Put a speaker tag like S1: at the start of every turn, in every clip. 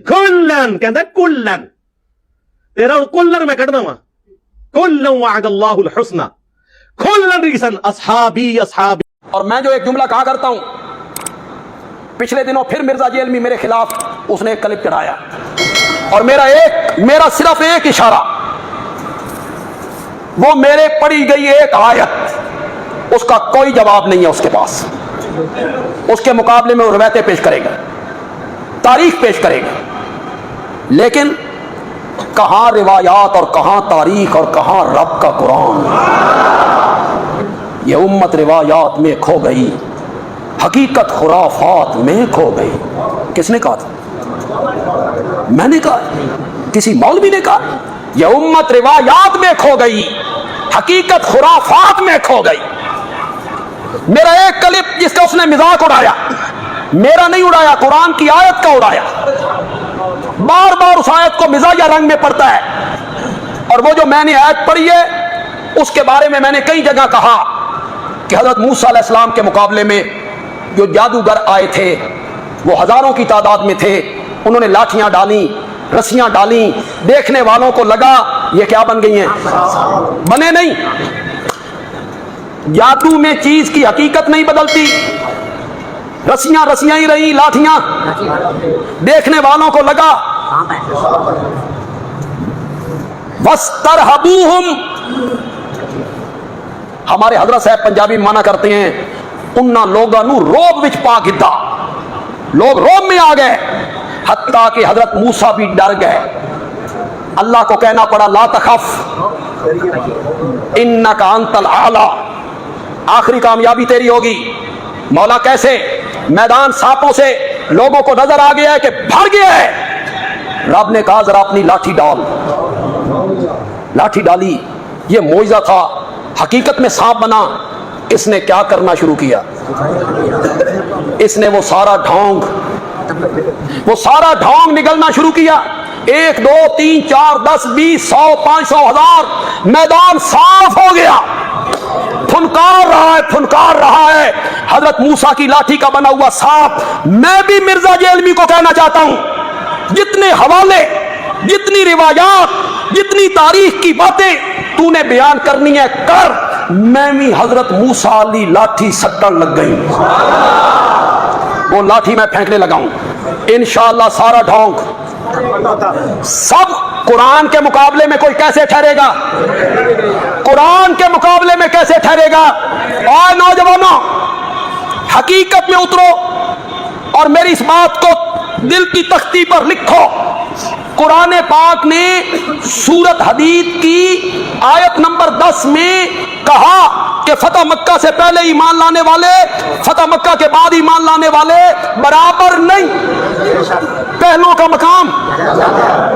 S1: کلن کہندا کلن تیرا کلن میں کڈنا وا کلن وعد اللہ الحسنى کلن ریسن اصحابی اصحابی.
S2: اور میں جو ایک جملہ کہا کرتا ہوں، پچھلے دنوں پھر مرزا جیلمی میرے خلاف اس نے ایک کلپ چڑھایا، اور میرا صرف ایک اشارہ، وہ میرے پڑھی گئی ایک آیت، اس کا کوئی جواب نہیں ہے اس کے پاس. اس کے مقابلے میں وہ روایتیں پیش کرے گا، تاریخ پیش کرے گا، لیکن کہاں روایات اور کہاں تاریخ اور کہاں رب کا قرآن. یہ امت روایات میں کھو گئی، حقیقت خرافات میں کھو گئی. کس نے کہا تھا؟ میں نے کہا؟ کسی مولوی نے کہا؟ یہ امت روایات میں کھو گئی، حقیقت خرافات میں کھو گئی. میرا ایک کلپ جس کا اس نے مذاق اڑایا، میرا نہیں اڑایا، قرآن کی آیت کا اڑایا، بار بار اس آیت کو مزاحیہ رنگ میں پڑھتا ہے. اور وہ جو میں نے آیت پڑھی ہے اس کے بارے میں نے کئی جگہ کہا کہ حضرت موسیٰ علیہ السلام کے مقابلے میں جو جادوگر آئے تھے وہ ہزاروں کی تعداد میں تھے، انہوں نے لاٹھیاں ڈالی، رسیاں ڈالی، دیکھنے والوں کو لگا یہ کیا بن گئی ہیں؟ بنے نہیں. جادو میں چیز کی حقیقت نہیں بدلتی، رسیاں ہی رہی، لاٹھیاں، دیکھنے والوں کو لگا. وَاسْتَرْهَبُوهُمْ، ہمارے حضرت صاحب پنجابی مانا کرتے ہیں انہاں لوگاں نو روب وچ پا گدا، لوگ روب میں آ گئے، حتیٰ کہ حضرت موسیٰ بھی ڈر گئے. اللہ کو کہنا پڑا لا تخف انک انت الاعلی، آخری کامیابی تیری ہوگی. مولا کیسے؟ میدان سانپوں سے لوگوں کو نظر آ گیا ہے کہ بھر گیا ہے. رب نے کہا ذرا اپنی لاٹھی ڈال. لاٹھی ڈالی، یہ معجزہ تھا، حقیقت میں سانپ بنا. اس نے کیا کرنا شروع کیا؟ اس نے وہ سارا ڈھونگ نگلنا شروع کیا. 1 2 3 4 10 20 100 500 1000 میدان صاف ہو گیا. پھنکار رہا ہے حضرت موسیٰ کی لاٹھی کا بنا ہوا سانپ. میں بھی مرزا جیلمی کو کہنا چاہتا ہوں، جتنے حوالے، جتنی روایات، جتنی تاریخ کی باتیں تو نے بیان کرنی ہے کر. میں بھی حضرت موسیٰ علی لاٹھی سٹن لگ گئی، وہ لاٹھی میں پھینکنے لگا ہوں. انشاءاللہ سارا ڈھونگ سب قرآن کے مقابلے میں کوئی کیسے ٹھہرے گا؟ قرآن کے مقابلے میں کیسے ٹھہرے گا؟ اور نوجوانوں حقیقت میں اترو اور میری اس بات کو دل کی تختی پر لکھو. قرآن پاک نے سورت حدید کی آیت نمبر 10 میں کہا کہ فتح مکہ سے پہلے ایمان لانے والے، فتح مکہ کے بعد ایمان لانے والے برابر نہیں. پہلوں کا مقام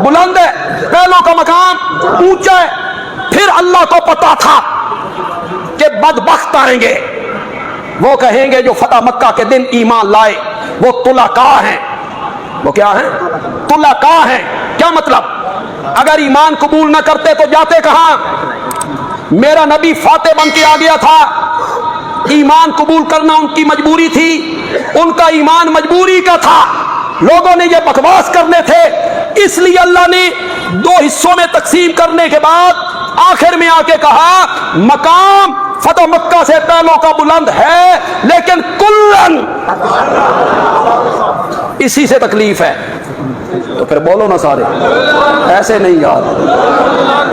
S2: بلند ہے، پہلوں کا مقام اونچا ہے. پھر اللہ کو پتا تھا کہ بدبخت آئیں گے، وہ کہیں گے جو فتح مکہ کے دن ایمان لائے وہ طلقاء ہیں. وہ کیا ہیں؟ طلقاء ہیں. کیا مطلب؟ اگر ایمان قبول نہ کرتے تو جاتے کہاں؟ میرا نبی فاتح بن کے آ گیا تھا. ایمان قبول کرنا ان کی مجبوری تھی، ان کا ایمان مجبوری کا تھا. لوگوں نے یہ بکواس کرنے تھے، اس لیے اللہ نے 2 حصوں میں تقسیم کرنے کے بعد آخر میں آ کے کہا مقام فتح مکہ سے پہلوں کا بلند ہے، لیکن کلن اسی سے تکلیف ہے. تو پھر بولو نا سارے، ایسے نہیں یار،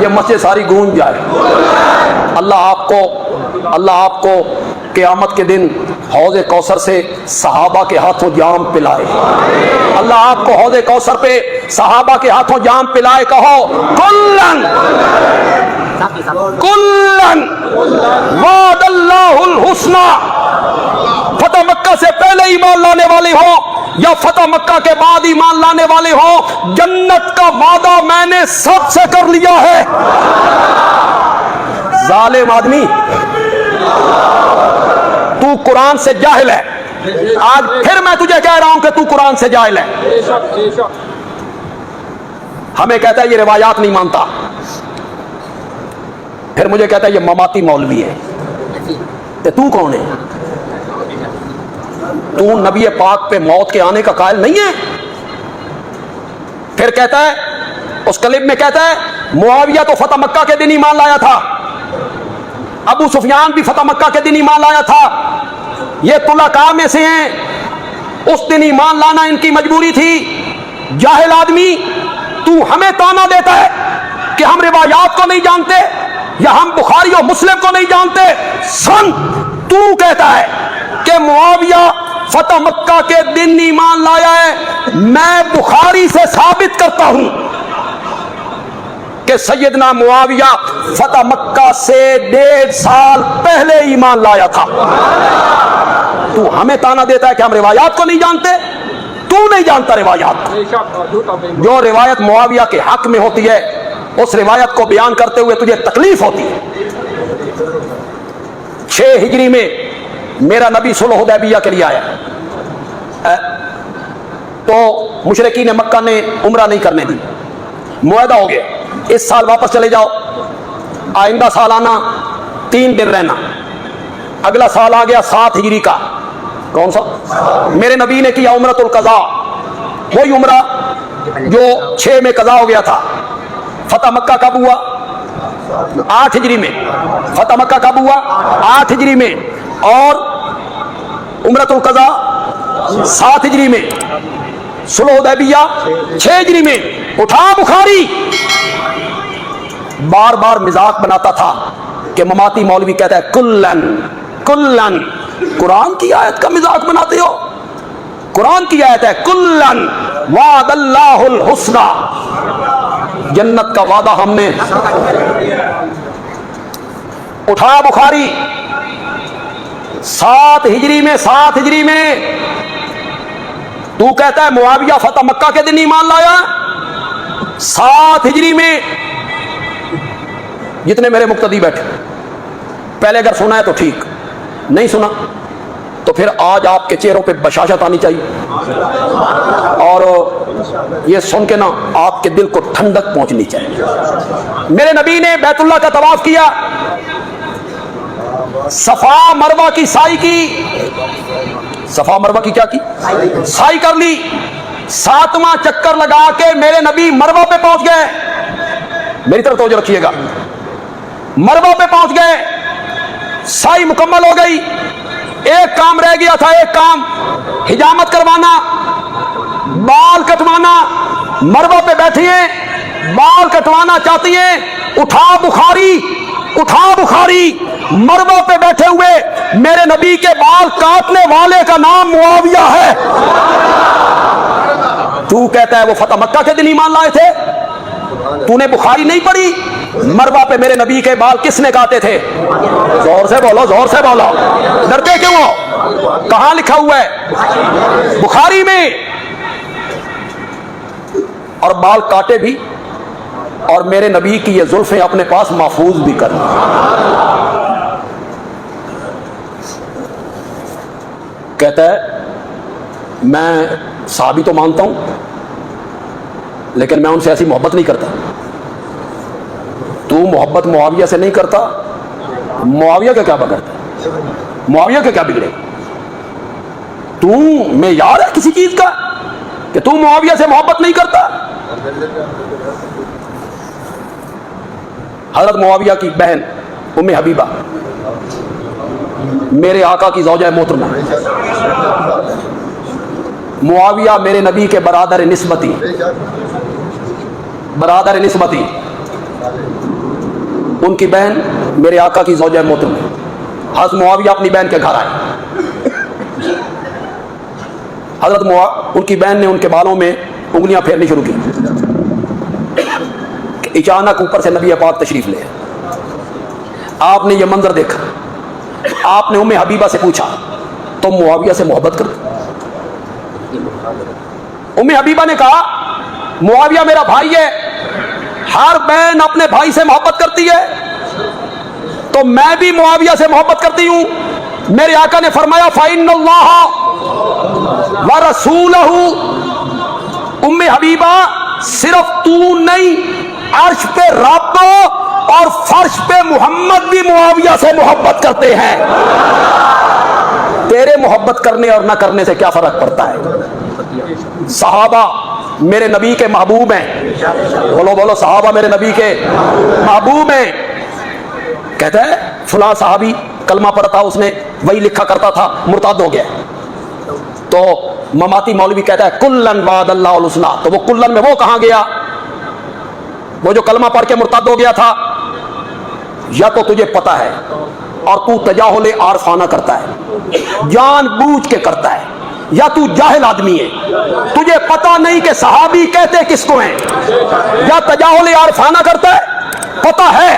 S2: یہ مسجد ساری گونج جائے. اللہ آپ کو قیامت کے دن حوض کوثر سے صحابہ کے ہاتھوں جام پلائے. اللہ آپ کو حوض کوثر پہ صحابہ کے ہاتھوں جام پلائے. کہو کلن وعد اللہ الحسنى. فتح مکہ سے پہلے ایمان لانے والے ہو یا فتح مکہ کے بعد ایمان لانے والے ہو، جنت کا وعدہ میں نے سب سے کر لیا ہے. ظالم آدمی، تو قرآن سے جاہل ہے. آج پھر میں تجھے کہہ رہا ہوں کہ تو قرآن سے جاہل ہے. ہمیں کہتا ہے یہ روایات نہیں مانتا، پھر مجھے کہتا ہے یہ مماتی مولوی ہے. تو کون ہے؟ تو نبی پاک پہ موت کے آنے کا قائل نہیں ہے؟ پھر کہتا ہے اس کلپ میں کہتا ہے معاویہ تو فتح مکہ کے دن ایمان لایا تھا، ابو سفیان بھی فتح مکہ کے دن ایمان لایا تھا، یہ طلقاء میں سے ہیں، اس دن ایمان لانا ان کی مجبوری تھی۔ جاہل آدمی، تو ہمیں تانا دیتا ہے کہ ہم روایات کو نہیں جانتے یا ہم بخاری و مسلم کو نہیں جانتے۔ سن، تو کہتا ہے کہ معاویہ فتح مکہ کے دن ایمان لایا ہے، میں بخاری سے ثابت کرتا ہوں کہ سیدنا معاویہ فتح مکہ سے 1.5 سال پہلے ایمان لایا تھا۔ تو ہمیں تانا دیتا ہے کہ ہم روایات کو نہیں جانتے، تو نہیں جانتا روایات۔ جو روایت معاویہ کے حق میں ہوتی ہے اس روایت کو بیان کرتے ہوئے تجھے تکلیف ہوتی ہے۔ 6 ہجری میں میرا نبی صلح حدیبیہ کے لیے آیا تو مشرکین مکہ نے عمرہ نہیں کرنے دی، معاہدہ ہو گیا اس سال واپس چلے جاؤ، آئندہ سال آنا، 3 دن رہنا۔ اگلا سال آ گیا 7 ہجری کا، کون سا؟ میرے نبی نے کیا عمرۃ القضاء، وہی عمرہ جو 6 میں قضا ہو گیا تھا۔ فتح مکہ کب ہوا؟ 8 ہجری میں۔ فتح مکہ کب ہوا؟ 8 ہجری میں، اور عمرۃ القضاء 7 ہجری میں، صلح حدیبیہ 6 ہجری میں۔ اٹھا بخاری، بار بار مذاق بناتا تھا کہ مماتی مولوی کہتا ہے کلن کلن، قرآن کی آیت کا مذاق بناتے ہو؟ قرآن کی آیت ہے کلن وعد اللہ الحسنی، جنت کا وعدہ ہم نے۔ اٹھا بخاری 7 ہجری میں، 7 ہجری میں تو کہتا ہے معاویہ فتح مکہ کے دن ایمان لایا، 7 ہجری میں۔ جتنے میرے مقتدی بیٹھے، پہلے اگر سنا ہے تو ٹھیک، نہیں سنا تو پھر آج آپ کے چہروں پہ بشاشت آنی چاہیے اور یہ سن کے نا آپ کے دل کو ٹھنڈک پہنچنی چاہیے۔ میرے نبی نے بیت اللہ کا طواف کیا، صفا مروہ کی سعی کی، صفا مروہ کی کیا کی؟ سعی کر لی۔ 7واں چکر لگا کے میرے نبی مروہ پہ پہنچ گئے، میری طرف توجہ رکھیے گا، مروہ پہ پہنچ گئے، سعی مکمل ہو گئی، ایک کام رہ گیا تھا، ایک کام حجامت کروانا، بال کٹوانا۔ مروہ پہ بیٹھی ہیں، بال کٹوانا چاہتی ہیں، اٹھا بخاری، اٹھا بخاری، مروہ پہ بیٹھے ہوئے میرے نبی کے بال کاٹنے والے کا نام معاویہ ہے۔ تو کہتا ہے وہ فتح مکہ کے دن ایمان لائے تھے، تو نے بخاری نہیں پڑھی؟ مروہ پہ میرے نبی کے بال کس نے کاٹے تھے؟ زور سے بولو، زور سے بولو، ڈرتے کیوں ہو؟ کہاں لکھا ہوا ہے؟ بخاری میں۔ اور بال کاٹے بھی اور میرے نبی کی یہ زلفیں اپنے پاس محفوظ بھی کر۔ کہتا ہے میں صحابی تو مانتا ہوں لیکن میں ان سے ایسی محبت نہیں کرتا۔ تو محبت معاویہ سے نہیں کرتا، معاویہ کا کیا بگڑتا؟ معاویہ کا کیا بگڑے؟ تو معیار ہے کسی چیز کا کہ تو معاویہ سے محبت نہیں کرتا؟ حضرت معاویہ کی بہن ام حبیبہ میرے آقا کی زوجہ محترمہ، معاویہ میرے نبی کے برادر نسبتی، برادر نسبتی، ان کی بہن میرے آقا کی زوجہ محترمہ۔ حضرت معاویہ اپنی بہن کے گھر آئے، ان کی بہن نے ان کے بالوں میں انگلیاں پھیرنی شروع کی، اچانک اوپر سے نبی پاک تشریف لے، آپ نے یہ منظر دیکھا، آپ نے ام حبیبہ سے پوچھا تم معاویہ سے محبت کرتے؟ ام حبیبہ نے کہا معاویہ میرا بھائی ہے، ہر بہن اپنے بھائی سے محبت کرتی ہے تو میں بھی معاویہ سے محبت کرتی ہوں۔ میرے آقا نے فرمایا فَإِنَّ اللَّهَ وَرَسُولَهُ، ام حبیبہ صرف تو نہیں، عرش پہ رب اور فرش پہ محمد بھی معاویہ سے محبت کرتے ہیں۔ تیرے محبت کرنے اور نہ کرنے سے کیا فرق پڑتا ہے؟ صحابہ میرے نبی کے محبوب ہیں. بولو بولو صحابہ میرے نبی کے محبوب ہیں. کہتا ہے فلاں صحابی کلمہ پڑھا تھا، اس نے وہی لکھا کرتا تھا، مرتد ہو گیا. تو مماتی مولوی کہتا ہے کلن وعد اللہ الحسنی. تو وہ کلن میں وہ کہاں گیا؟ وہ جو کلمہ پڑھ کے مرتد ہو گیا تھا. یا تو تجھے پتا ہے اور تو تجاہل عارفانہ کرتا ہے، جان بوجھ کے کرتا ہے، یا تو جاہل آدمی ہے، تجھے پتا نہیں کہ صحابی کہتے کس کو ہیں. یا تجاہل عارفانہ کرتا ہے، پتا ہے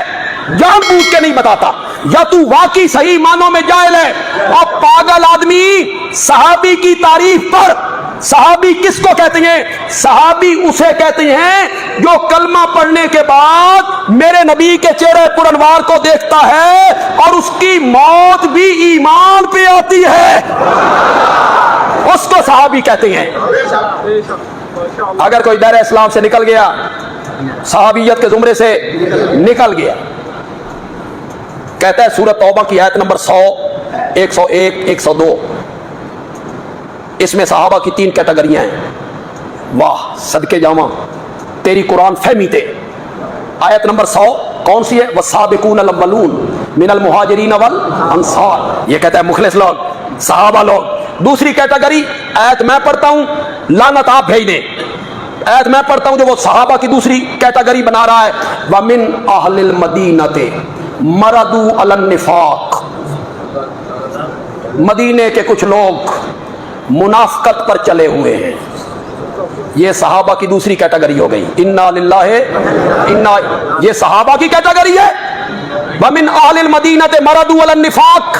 S2: جان بوجھ کے نہیں بتاتا، یا تو واقعی صحیح معنوں میں جاہل ہے. اب پاگل آدمی صحابی کی تعریف پر، صحابی کس کو کہتے ہیں؟ صحابی اسے کہتے ہیں جو کلمہ پڑھنے کے بعد میرے نبی کے چہرے پر انوار کو دیکھتا ہے اور اس کی موت بھی ایمان پہ آتی ہے، اس کو صحابی کہتے ہیں. اگر کوئی دائرہ اسلام سے نکل گیا، صحابیت کے زمرے سے نکل گیا، کہتا ہے سورۃ توبہ کی آیت نمبر 100، 101، 102، اس میں صحابہ کی 3 کیٹیگریاں ہیں. واہ صدقے جاواں تیری قرآن فہمی تے. آیت نمبر 100 کون سی ہے؟ والسابقون الاولون من المہاجرین والانصار. یہ کہتا ہے مخلص لوگ، صحابہ لوگ. دوسری کیٹیگری، آیت میں پڑھتا ہوں، لعنت آپ بھیج دیں. آیت میں پڑھتا ہوں جو وہ صحابہ کی دوسری کیٹیگری بنا رہا ہے. ومن اہل المدینہ مردوا علی النفاق. مدینے کے کچھ لوگ منافقت پر چلے ہوئے ہیں. یہ صحابہ کی دوسری کیٹیگری ہو گئی. انا للہ انا، یہ صحابہ کی کیٹیگری ہے. ومن اہل المدینہ مردوا علی النفاق،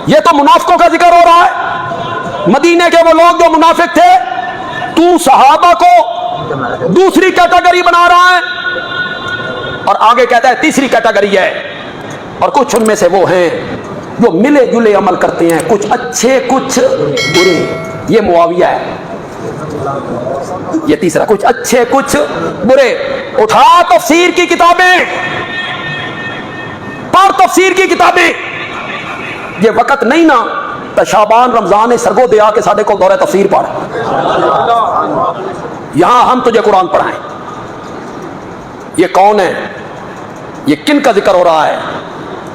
S2: یہ تو منافقوں کا ذکر ہو رہا ہے. مدینے کے وہ لوگ جو منافق تھے، تو صحابہ کو دوسری کیٹیگری بنا رہا ہے. اور آگے کہتا ہے تیسری کیٹیگری ہے، اور کچھ ان میں سے وہ ہیں جو ملے جلے عمل کرتے ہیں، کچھ اچھے کچھ برے. یہ معاویہ ہے. یہ تیسرا، کچھ اچھے کچھ برے. اٹھا تفسیر کی کتابیں، پڑھ تفسیر کی کتابیں. یہ وقت نہیں نا تو شعبان رمضان سرگو دیا کے ساڈے کو دورہ تفسیر پڑھ، یہاں ہم تجھے قرآن پڑھائیں. یہ کون ہے؟ یہ کن کا ذکر ہو رہا ہے؟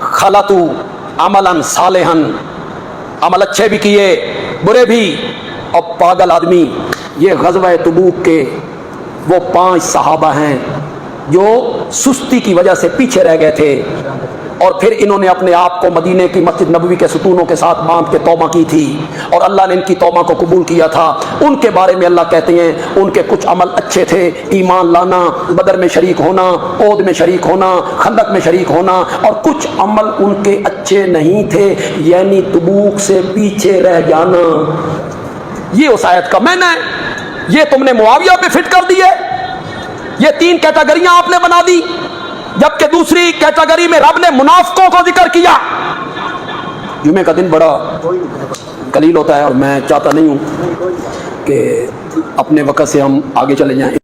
S2: خلطو عملا صالحا، عمل اچھے بھی کیے برے بھی. اور پاگل آدمی، یہ غزوہ تبوک کے وہ 5 صحابہ ہیں جو سستی کی وجہ سے پیچھے رہ گئے تھے، اور پھر انہوں نے اپنے آپ کو مدینے کی مسجد نبوی کے ستونوں کے ساتھ باندھ کے توبہ کی تھی، اور اللہ نے ان کی توبہ کو قبول کیا تھا. ان کے بارے میں اللہ کہتے ہیں ان کے کچھ عمل اچھے تھے، ایمان لانا، بدر میں شریک ہونا، احد میں شریک ہونا، خندق میں شریک ہونا. اور کچھ عمل ان کے اچھے نہیں تھے، یعنی تبوک سے پیچھے رہ جانا. یہ اس آیت کا معنی ہے. یہ تم نے معاویہ پہ فٹ کر دی ہے. یہ 3 کیٹیگریاں آپ نے بنا دی، جبکہ دوسری کیٹیگری میں رب نے منافقوں کو ذکر کیا. جمعے کا دن بڑا قلیل ہوتا ہے، اور میں چاہتا نہیں ہوں کہ اپنے وقت سے ہم آگے چلے جائیں.